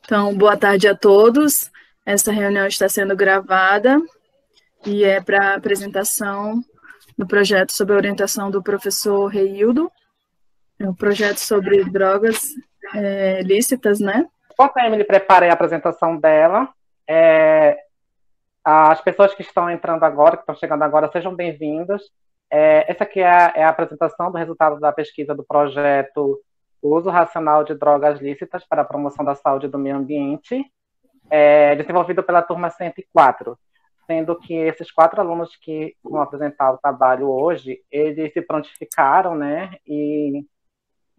Então, boa tarde a todos. Essa reunião está sendo gravada e é para apresentação do projeto sob a orientação do professor Reildo. É um projeto sobre drogas lícitas, né? Enquanto a Emily prepara a apresentação dela, as pessoas que estão entrando agora, que estão chegando agora, sejam bem-vindas. Essa aqui é a apresentação do resultado da pesquisa do projeto Uso Racional de Drogas Lícitas para a Promoção da Saúde e do Meio Ambiente, desenvolvido pela turma 104, sendo que esses 4 alunos que vão apresentar o trabalho hoje, eles se prontificaram, né, e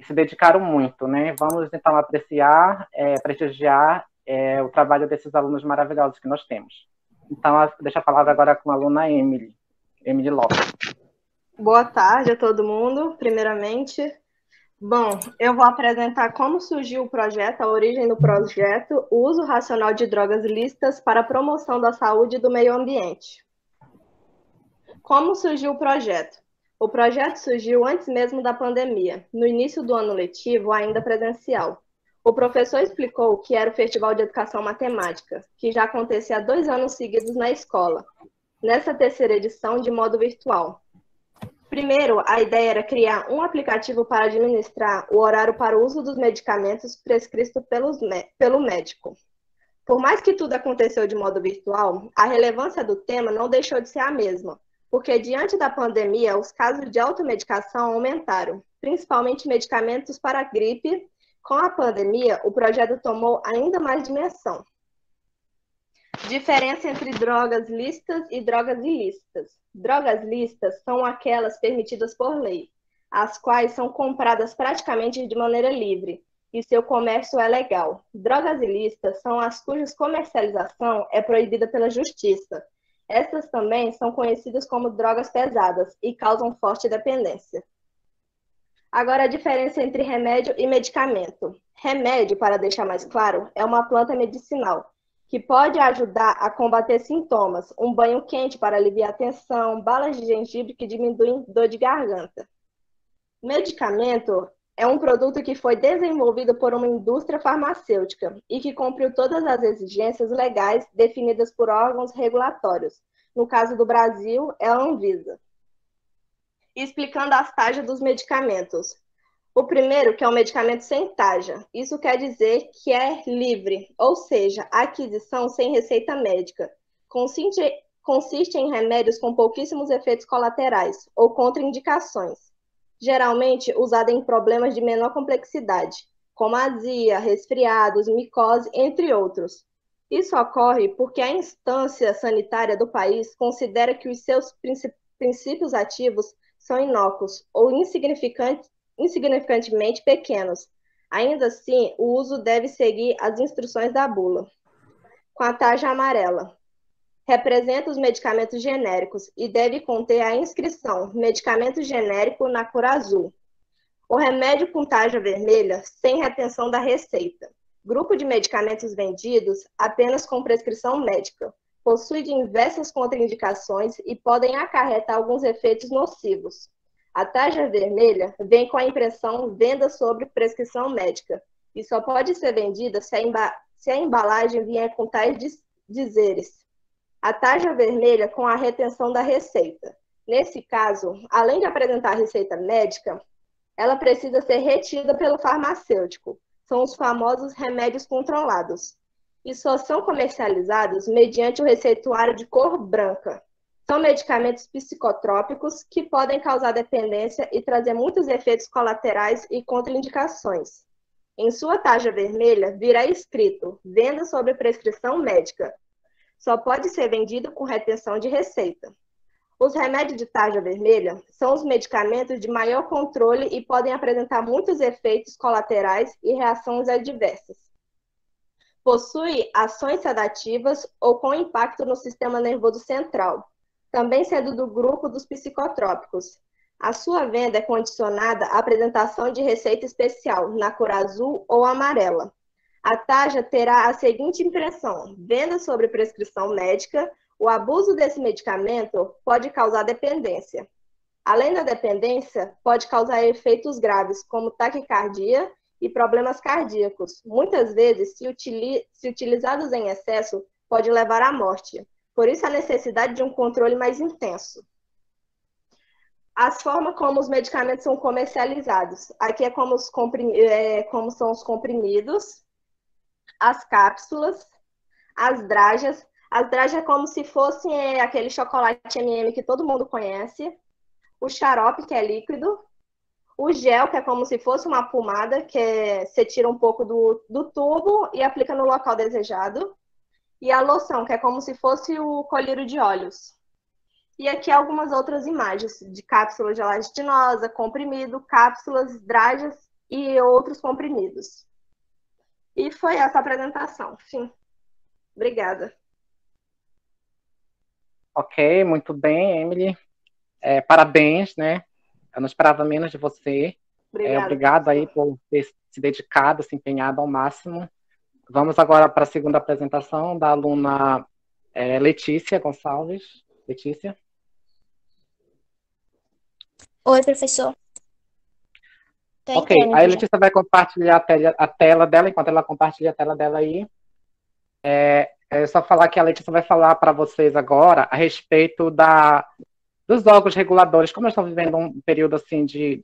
se dedicaram muito, né? Vamos então apreciar, prestigiar o trabalho desses alunos maravilhosos que nós temos. Então, deixo a palavra agora com a aluna Emily Lopes. Boa tarde a todo mundo, primeiramente. Bom, eu vou apresentar como surgiu o projeto, a origem do projeto, o uso racional de drogas lícitas para a promoção da saúde e do meio ambiente. Como surgiu o projeto? O projeto surgiu antes mesmo da pandemia, no início do ano letivo, ainda presencial. O professor explicou que era o Festival de Educação Matemática, que já acontecia há 2 anos seguidos na escola, nessa 3ª edição de modo virtual. Primeiro, a ideia era criar um aplicativo para administrar o horário para o uso dos medicamentos prescritos pelo médico. Por mais que tudo aconteceu de modo virtual, a relevância do tema não deixou de ser a mesma, porque diante da pandemia, os casos de automedicação aumentaram, principalmente medicamentos para a gripe. Com a pandemia, o projeto tomou ainda mais dimensão. Diferença entre drogas lícitas e drogas ilícitas. Drogas lícitas são aquelas permitidas por lei, as quais são compradas praticamente de maneira livre, e seu comércio é legal. Drogas ilícitas são as cujas comercialização é proibida pela justiça. Essas também são conhecidas como drogas pesadas e causam forte dependência. Agora, a diferença entre remédio e medicamento. Remédio, para deixar mais claro, é uma planta medicinal que pode ajudar a combater sintomas, um banho quente para aliviar a tensão, balas de gengibre que diminuem dor de garganta. Medicamento é um produto que foi desenvolvido por uma indústria farmacêutica e que cumpriu todas as exigências legais definidas por órgãos regulatórios. No caso do Brasil, é a Anvisa. Explicando as taxas dos medicamentos. O primeiro, que é um medicamento sem taxa. Isso quer dizer que é livre, ou seja, a aquisição sem receita médica. Consiste em remédios com pouquíssimos efeitos colaterais ou contraindicações, geralmente usado em problemas de menor complexidade, como azia, resfriados, micose, entre outros. Isso ocorre porque a instância sanitária do país considera que os seus princípios ativos são inócuos ou insignificantemente pequenos. Ainda assim, o uso deve seguir as instruções da bula. Com a tarja amarela. Representa os medicamentos genéricos e deve conter a inscrição medicamento genérico na cor azul. O remédio com tarja vermelha, sem retenção da receita. Grupo de medicamentos vendidos apenas com prescrição médica. Possui diversas contraindicações e podem acarretar alguns efeitos nocivos. A tarja vermelha vem com a impressão venda sobre prescrição médica e só pode ser vendida se a embalagem vier com tais dizeres. A tarja vermelha com a retenção da receita. Nesse caso, além de apresentar a receita médica, ela precisa ser retida pelo farmacêutico. São os famosos remédios controlados. E só são comercializados mediante o receituário de cor branca. São medicamentos psicotrópicos que podem causar dependência e trazer muitos efeitos colaterais e contraindicações. Em sua tarja vermelha, virá escrito venda sob prescrição médica. Só pode ser vendido com retenção de receita. Os remédios de tarja vermelha são os medicamentos de maior controle e podem apresentar muitos efeitos colaterais e reações adversas. Possui ações sedativas ou com impacto no sistema nervoso central, também sendo do grupo dos psicotrópicos. A sua venda é condicionada à apresentação de receita especial, na cor azul ou amarela. A tarja terá a seguinte impressão: venda sobre prescrição médica. O abuso desse medicamento pode causar dependência. Além da dependência, pode causar efeitos graves, como taquicardia e problemas cardíacos. Muitas vezes, se utilizados em excesso, pode levar à morte. Por isso, a necessidade de um controle mais intenso. As formas como os medicamentos são comercializados. Aqui é como são os comprimidos, as cápsulas, as dragas. As dragas é como se fosse aquele chocolate M&M que todo mundo conhece. O xarope, que é líquido. O gel, que é como se fosse uma pomada, que você tira um pouco do tubo e aplica no local desejado. E a loção, que é como se fosse o colírio de óleos. E aqui algumas outras imagens de cápsula gelatinosa, comprimido, cápsulas, dragas e outros comprimidos. E foi essa a apresentação. Fim. Obrigada. Ok, muito bem, Emily. Parabéns, né? Eu não esperava menos de você. Obrigada, obrigado aí por ter se dedicado, se empenhado ao máximo. Vamos agora para a segunda apresentação da aluna Letícia Gonçalves. Letícia. Oi, professor. Ok, aí a Letícia vai compartilhar a tela dela. Enquanto ela compartilha a tela dela aí, é só falar que a Letícia vai falar para vocês agora a respeito dos órgãos reguladores. Como nós estamos vivendo um período assim de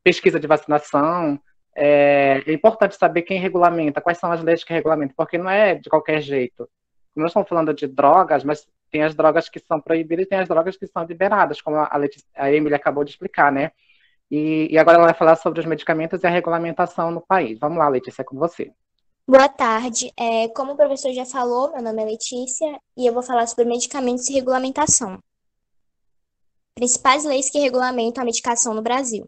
pesquisa de vacinação, é importante saber quem regulamenta, quais são as leis que regulamentam, porque não é de qualquer jeito. Como nós estamos falando de drogas, mas tem as drogas que são proibidas e tem as drogas que são liberadas, como a Emily acabou de explicar, né? E agora ela vai falar sobre os medicamentos e a regulamentação no país. Vamos lá, Letícia, é com você. Boa tarde. Como o professor já falou, meu nome é Letícia e eu vou falar sobre medicamentos e regulamentação. Principais leis que regulamentam a medicação no Brasil.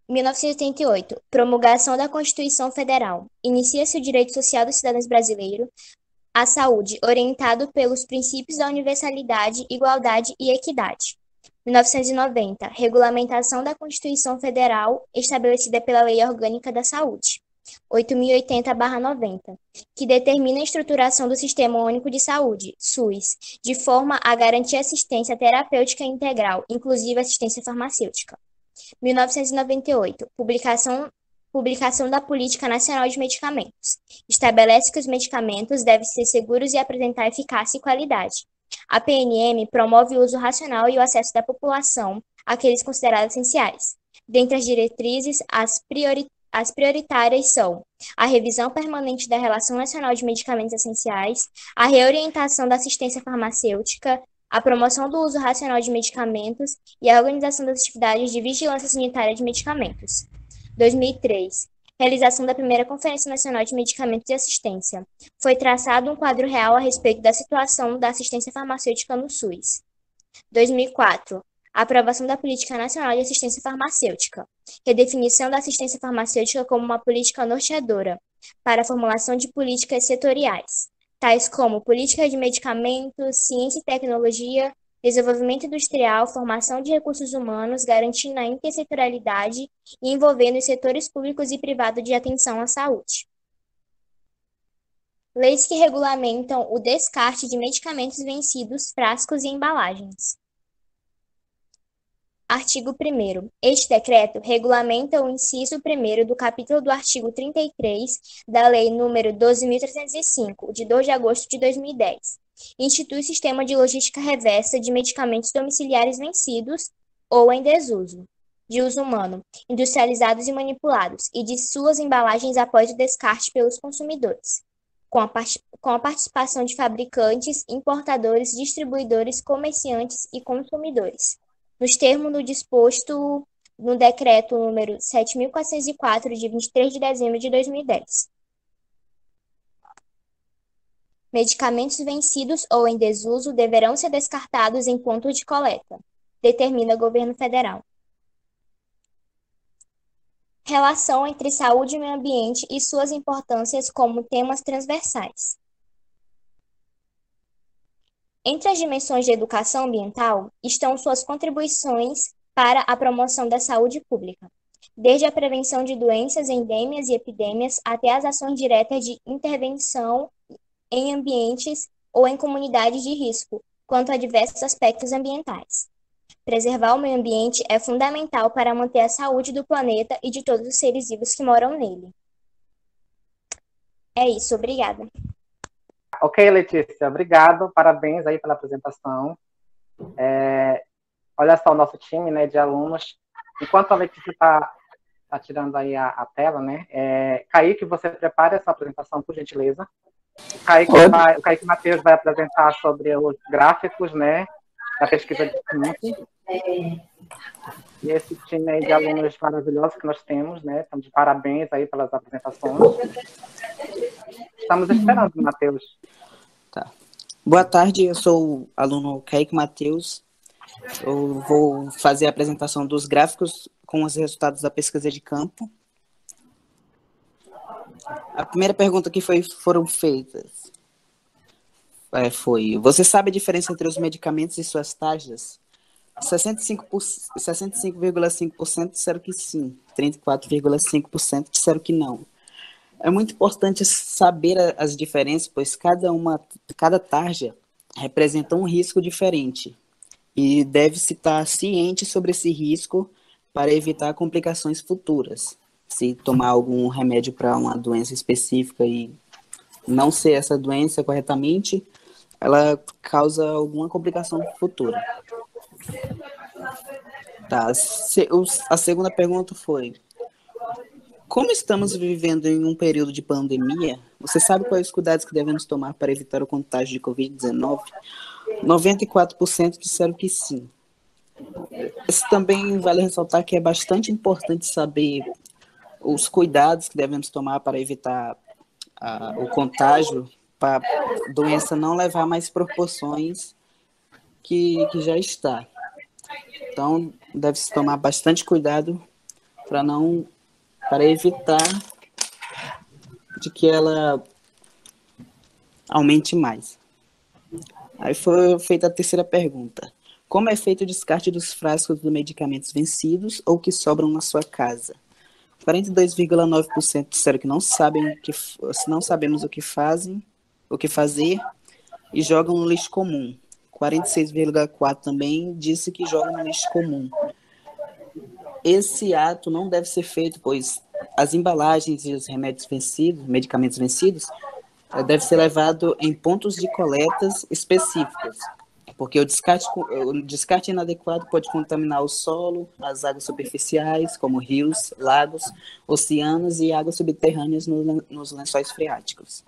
1988. Promulgação da Constituição Federal. Inicia-se o direito social dos cidadãos brasileiros à saúde, orientado pelos princípios da universalidade, igualdade e equidade. 1990. Regulamentação da Constituição Federal, estabelecida pela Lei Orgânica da Saúde. 8.080/90, que determina a estruturação do Sistema Único de Saúde, SUS, de forma a garantir assistência terapêutica integral, inclusive assistência farmacêutica. 1998, publicação da Política Nacional de Medicamentos. Estabelece que os medicamentos devem ser seguros e apresentar eficácia e qualidade. A PNM promove o uso racional e o acesso da população àqueles considerados essenciais. Dentre as diretrizes, as prioritárias são a revisão permanente da Relação Nacional de Medicamentos Essenciais, a reorientação da assistência farmacêutica, a promoção do uso racional de medicamentos e a organização das atividades de vigilância sanitária de medicamentos. 2003. Realização da primeira Conferência Nacional de Medicamentos e Assistência. Foi traçado um quadro real a respeito da situação da assistência farmacêutica no SUS. 2004. Aprovação da Política Nacional de Assistência Farmacêutica. Redefinição da assistência farmacêutica como uma política norteadora para a formulação de políticas setoriais, tais como política de medicamentos, ciência e tecnologia, desenvolvimento industrial, formação de recursos humanos, garantindo a intersetorialidade e envolvendo os setores públicos e privados de atenção à saúde. Leis que regulamentam o descarte de medicamentos vencidos, frascos e embalagens. Artigo 1º. Este decreto regulamenta o inciso 1º do capítulo do artigo 33 da Lei nº 12.305, de 2 de agosto de 2010. Institui o sistema de logística reversa de medicamentos domiciliares vencidos ou em desuso, de uso humano, industrializados e manipulados, e de suas embalagens após o descarte pelos consumidores, com a participação de fabricantes, importadores, distribuidores, comerciantes e consumidores, nos termos do disposto no Decreto número 7.404, de 23 de dezembro de 2010. Medicamentos vencidos ou em desuso deverão ser descartados em ponto de coleta, determina o Governo Federal. Relação entre saúde e meio ambiente e suas importâncias como temas transversais. Entre as dimensões de educação ambiental estão suas contribuições para a promoção da saúde pública, desde a prevenção de doenças, endêmias e epidemias até as ações diretas de intervenção em ambientes ou em comunidades de risco, quanto a diversos aspectos ambientais. Preservar o meio ambiente é fundamental para manter a saúde do planeta e de todos os seres vivos que moram nele. É isso, obrigada. Ok, Letícia, obrigado, parabéns aí pela apresentação. Olha só o nosso time, né, de alunos. Enquanto a Letícia está tirando aí a tela, né, Kaique, você prepare essa apresentação, por gentileza. O Kaique Matheus vai apresentar sobre os gráficos, né, da pesquisa de SINC. E esse time aí de alunos maravilhosos que nós temos, né, estamos de parabéns aí pelas apresentações. Estamos esperando, Matheus. Tá. Boa tarde, eu sou o aluno Kaique Matheus. Eu vou fazer a apresentação dos gráficos com os resultados da pesquisa de campo. A primeira pergunta que foram feitas foi: você sabe a diferença entre os medicamentos e suas taxas? 65,5% disseram que sim, 34,5% disseram que não. É muito importante saber as diferenças, pois cada tarja representa um risco diferente e deve-se estar ciente sobre esse risco para evitar complicações futuras. Se tomar algum remédio para uma doença específica e não ser essa doença corretamente, ela causa alguma complicação futura. Tá. A segunda pergunta foi: como estamos vivendo em um período de pandemia, você sabe quais os cuidados que devemos tomar para evitar o contágio de Covid-19? 94% disseram que sim. Isso também vale ressaltar que é bastante importante saber os cuidados que devemos tomar para evitar o contágio, para a doença não levar mais proporções que já está. Então, deve-se tomar bastante cuidado para evitar de que ela aumente mais. Aí foi feita a terceira pergunta: como é feito o descarte dos frascos de medicamentos vencidos ou que sobram na sua casa? 42,9% disseram que não sabemos o que fazer e jogam no lixo comum. 46,4% também disse que jogam no lixo comum. Esse ato não deve ser feito, pois as embalagens e os medicamentos vencidos, deve ser levado em pontos de coletas específicos, porque o descarte inadequado pode contaminar o solo, as águas superficiais, como rios, lagos, oceanos e águas subterrâneas nos lençóis freáticos.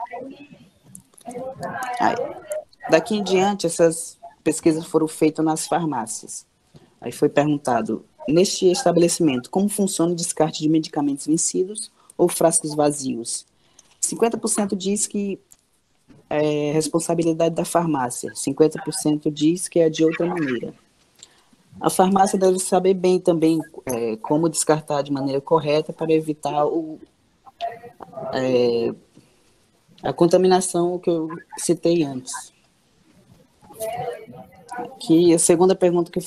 Daqui em diante, essas pesquisas foram feitas nas farmácias. Aí foi perguntado: neste estabelecimento, como funciona o descarte de medicamentos vencidos ou frascos vazios? 50% diz que é responsabilidade da farmácia, 50% diz que é de outra maneira. A farmácia deve saber bem também como descartar de maneira correta para evitar a contaminação que eu citei antes. Aqui a segunda pergunta que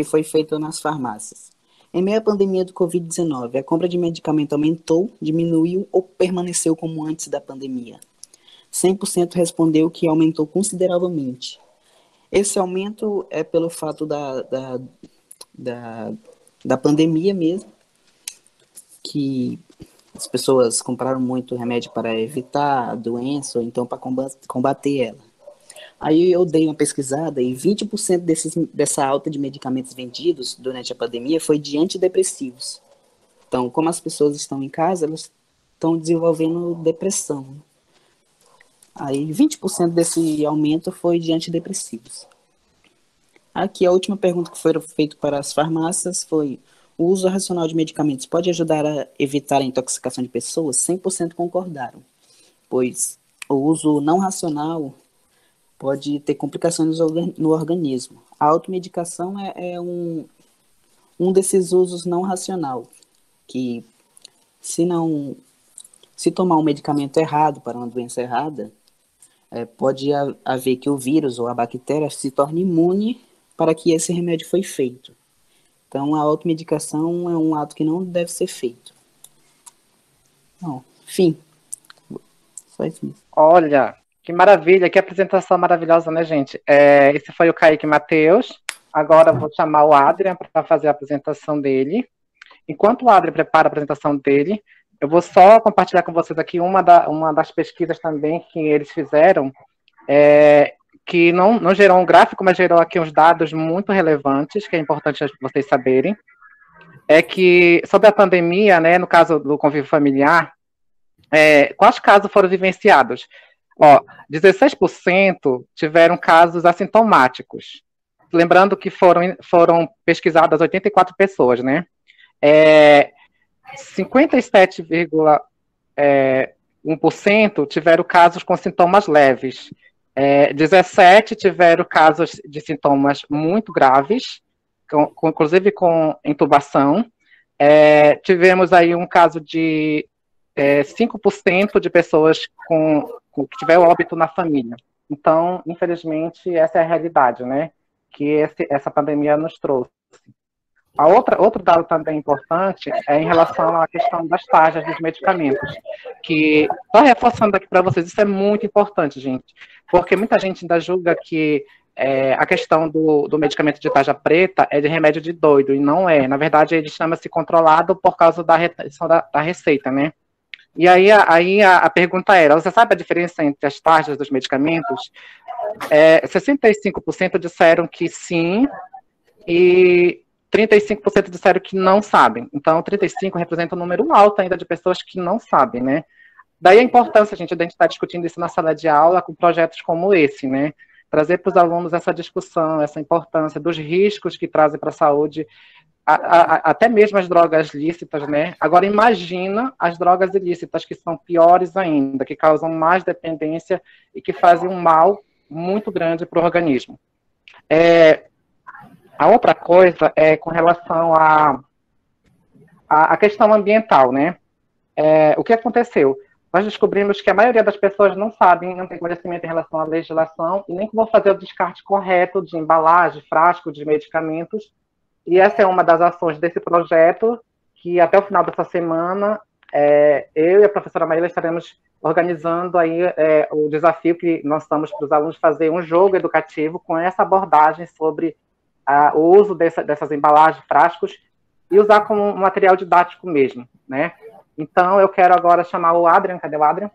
foi feita nas farmácias: em meio à pandemia do Covid-19, a compra de medicamento aumentou, diminuiu ou permaneceu como antes da pandemia? 100% respondeu que aumentou consideravelmente. Esse aumento é pelo fato da pandemia mesmo, que as pessoas compraram muito remédio para evitar a doença ou então para combater ela. Aí eu dei uma pesquisada e 20% dessa alta de medicamentos vendidos durante a pandemia foi de antidepressivos. Então, como as pessoas estão em casa, elas estão desenvolvendo depressão. Aí 20% desse aumento foi de antidepressivos. Aqui a última pergunta que foi feita para as farmácias foi: o uso racional de medicamentos pode ajudar a evitar a intoxicação de pessoas? 100% concordaram, pois o uso não racional pode ter complicações no organismo. A automedicação é um desses usos não racional, que se tomar um medicamento errado para uma doença errada, pode haver que o vírus ou a bactéria se torne imune para que esse remédio foi feito. Então, a automedicação é um ato que não deve ser feito. Bom, enfim, só isso mesmo. Olha, que maravilha, que apresentação maravilhosa, né, gente? Esse foi o Kaique Matheus, agora eu vou chamar o Adrian para fazer a apresentação dele. Enquanto o Adrian prepara a apresentação dele, eu vou só compartilhar com vocês aqui uma das pesquisas também que eles fizeram, que não gerou um gráfico, mas gerou aqui uns dados muito relevantes, que é importante vocês saberem. É que, sobre a pandemia, né, no caso do convívio familiar, quais casos foram vivenciados? 16% tiveram casos assintomáticos. Lembrando que foram pesquisadas 84 pessoas, né? 57,1% tiveram casos com sintomas leves. 17 tiveram casos de sintomas muito graves, inclusive com intubação. Tivemos aí um caso de 5% de pessoas que tiveram óbito na família. Então, infelizmente, essa é a realidade, né, que essa pandemia nos trouxe. Outro dado também importante é em relação à questão das taxas dos medicamentos, que, só reforçando aqui para vocês, isso é muito importante, gente, porque muita gente ainda julga que a questão do medicamento de tarja preta é de remédio de doido, e não é. Na verdade, ele chama-se controlado por causa da retenção da receita, né? E aí a pergunta era, você sabe a diferença entre as taxas dos medicamentos? 65% disseram que sim, e 35% disseram que não sabem. Então, 35% representa um número alto ainda de pessoas que não sabem, né? Daí a importância, gente, de a gente estar discutindo isso na sala de aula com projetos como esse, né? Trazer para os alunos essa discussão, essa importância dos riscos que trazem para a saúde, até mesmo as drogas lícitas, né? Agora, imagina as drogas ilícitas, que são piores ainda, que causam mais dependência e que fazem um mal muito grande para o organismo. A outra coisa é com relação à questão ambiental, né? O que aconteceu? Nós descobrimos que a maioria das pessoas não sabem, não tem conhecimento em relação à legislação e nem como fazer o descarte correto de embalagem, frasco de medicamentos. E essa é uma das ações desse projeto, que até o final dessa semana, eu e a professora Maíla estaremos organizando aí o desafio que nós estamos para os alunos fazer um jogo educativo com essa abordagem sobre o uso dessas embalagens, frascos, e usar como um material didático mesmo, né? Então, eu quero agora chamar o Adrian. Cadê o Adrian?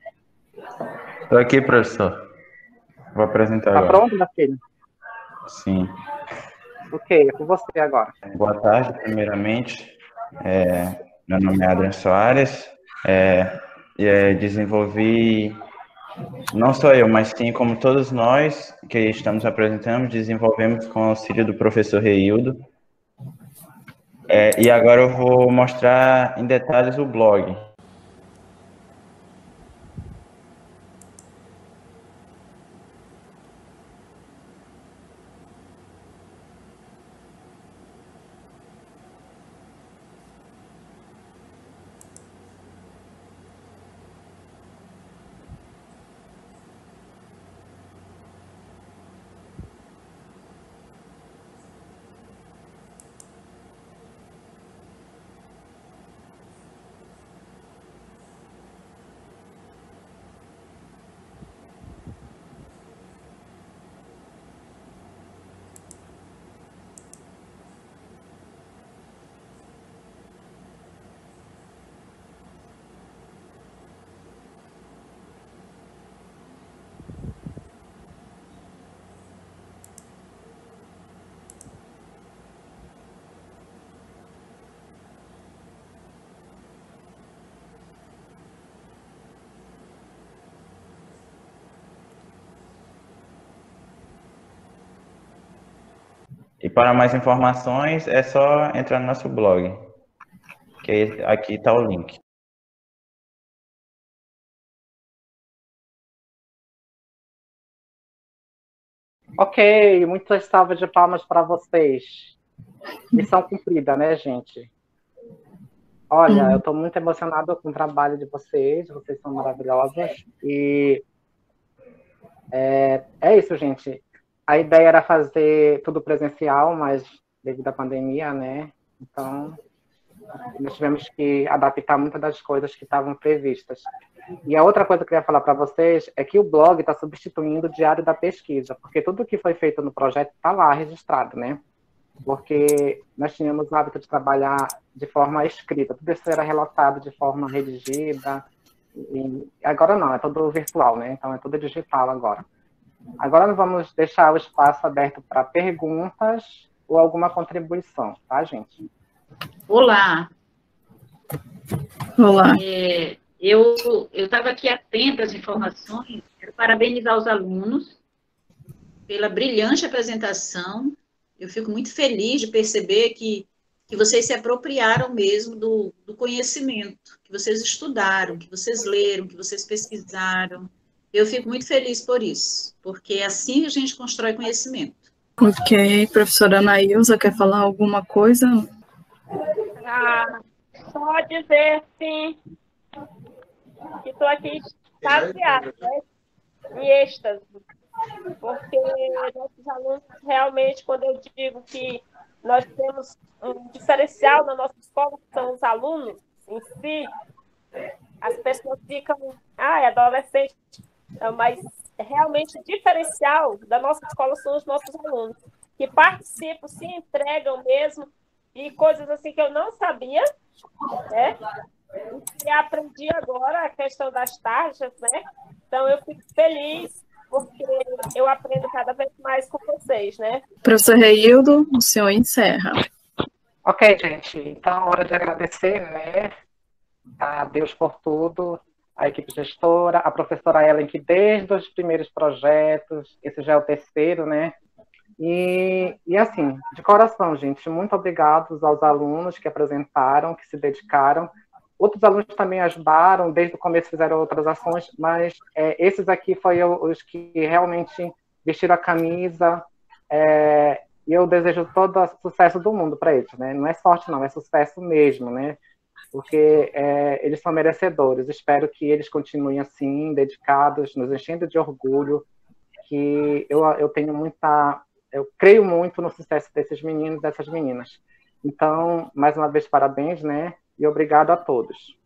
Estou aqui, professor. Vou apresentar agora. Está pronto, meu filho? Sim. Ok, é com você agora. Boa tarde, primeiramente. Meu nome é Adrian Soares. Desenvolvi, não só eu, mas sim como todos nós que estamos apresentando, desenvolvemos com o auxílio do professor Reildo. E agora eu vou mostrar em detalhes o blog. E para mais informações, é só entrar no nosso blog, que aqui está o link. Ok, muitas salvas de palmas para vocês. Missão cumprida, né, gente? Olha, eu estou muito emocionado com o trabalho de vocês são maravilhosas. E é isso, gente. A ideia era fazer tudo presencial, mas devido à pandemia, né? Então, nós tivemos que adaptar muitas das coisas que estavam previstas. E a outra coisa que eu queria falar para vocês é que o blog está substituindo o diário da pesquisa, porque tudo que foi feito no projeto está lá registrado, né? porque nós tínhamos o hábito de trabalhar de forma escrita, tudo isso era relatado de forma redigida, e agora não, é tudo virtual, né? Então é tudo digital agora. Agora nós vamos deixar o espaço aberto para perguntas ou alguma contribuição, tá, gente? Olá. Olá. Eu estava aqui atenta às informações, quero parabenizar os alunos pela brilhante apresentação. Eu fico muito feliz de perceber que vocês se apropriaram mesmo do conhecimento, que vocês estudaram, que vocês leram, que vocês pesquisaram. Eu fico muito feliz por isso, porque é assim que a gente constrói conhecimento. Ok, professora Anaísa, quer falar alguma coisa? Só dizer, sim, que estou aqui extasiada, né? Em êxtase, porque nossos alunos, realmente, quando eu digo que nós temos um diferencial na nossa escola, que são os alunos em si, as pessoas ficam, é adolescente, mas realmente o diferencial da nossa escola são os nossos alunos, que participam, se entregam mesmo, e coisas assim que eu não sabia, né? E aprendi agora a questão das taxas, né? Então eu fico feliz, porque eu aprendo cada vez mais com vocês, né? Professor Reildo, o senhor encerra. Ok, gente, então hora de agradecer, né, a Deus por tudo, a equipe gestora, a professora Ellen, que desde os primeiros projetos, esse já é o terceiro, né, e assim, de coração, gente, muito obrigados aos alunos que apresentaram, que se dedicaram. Outros alunos também ajudaram, desde o começo fizeram outras ações, mas esses aqui foram os que realmente vestiram a camisa, e eu desejo todo o sucesso do mundo para eles, né? Não é sorte, não, é sucesso mesmo, né? Porque eles são merecedores. Espero que eles continuem assim, dedicados, nos enchendo de orgulho, que eu tenho eu creio muito no sucesso desses meninos e dessas meninas. Então, mais uma vez, parabéns, né? E obrigado a todos.